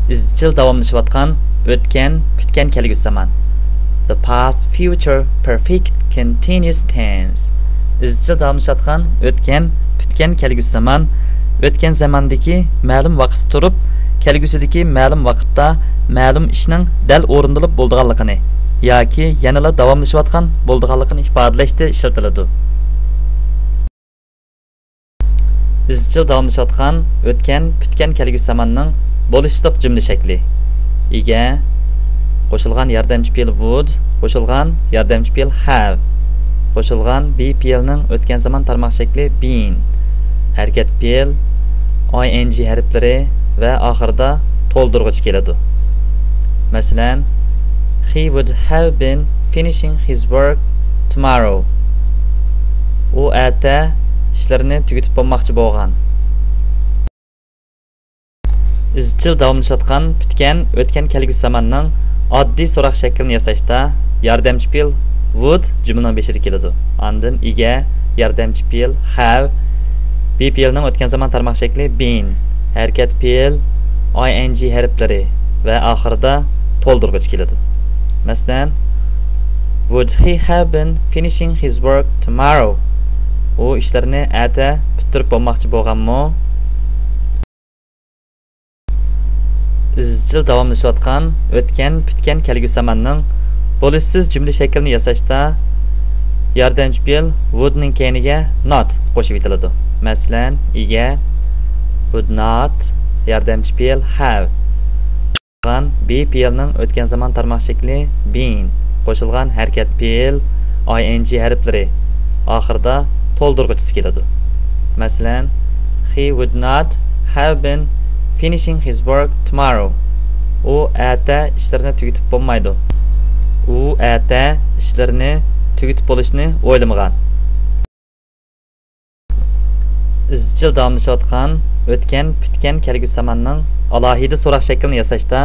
izchil davomlashayotgan o'tgan, kutgan kelgusi zaman. The past, future, perfect, continuous tense. Izchil davomlashayotgan o'tgan, kutgan kelgusi zaman. O'tgan zamandagi ma'lum vaqtda turib, kelgusidagi ma'lum vaqtda ma'lum ishning dal o'rindilib bo'lganligini yoki yanada davomlashayotgan bo'lganligini ifodalashda ishlatiladi. Izchil davomlashayotgan o'tgan, kutgan kelgusi zamanning bo'lishliq jumla shakli. Ega qo'shilgan yordamchi fe'l would, qo'shilgan yordamchi fe'l have, qo'shilgan be fe'lining o'tgan zaman tarmoq shakli been, harakat fe'l ing harflari va oxirida to'ldirg'ich keladi. Masalan, he would have been finishing his work tomorrow. U erta ishlarini tugatib bo'lmoqchi bo'lgan. Izchil davomlashayotgan kutgan o'tgan kelgusi zamanning oddiy so'roq shaklini yasashda yordamchi fe'l would jumlaning beshida keladi. Ondan ega yordamchi fe'l have, be fe'lining o'tgan zaman tarmoq shakli been, harakat fe'l ing harflari va oxirida to'ldirg'ich keladi. Masalan, would he have been finishing his work tomorrow? U ishlarini erta bitirib bo'lmoqchi bo'lganmi? Izchil davomlashayotgan o'tgan, kutgan kelgusi zamanning bo'lishsiz jumla shaklini yasashda yordamchi fe'l would ning keyiniga not qo'shib etiladi. Masalan, ega would not yordamchi fe'l have, be fe'lining o'tgan zaman tarmoq shakli been, qo'shilgan harakat fe'l ing harflari oxirida to'ldirg'ichisi keladi. Masalan, he would not have been finishing his work tomorrow. U erta ishlarini tugatib bo'lmaydi. U erta ishlarini tugatib bo'lishni o'ylamagan. Izchil davomlashayotgan o'tgan, kutgan kelgusi zamanning alohida so'roq shaklini yasashda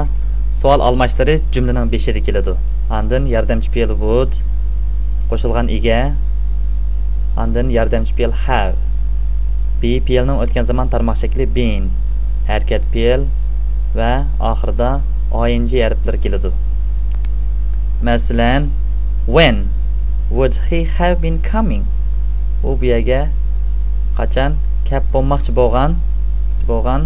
savol almashlari jumlaning beshida keladi. Ondan yordamchi fe'l would, qo'shilgan ega, ondan yordamchi fe'l have, be fe'lining o'tgan zaman tarmoq shakli been, harakat fe'l va oxirida ing harflar keladi. Masalan, when would he have been coming? U bu yerga qachon kelib bo'lmoqchi bo'lgan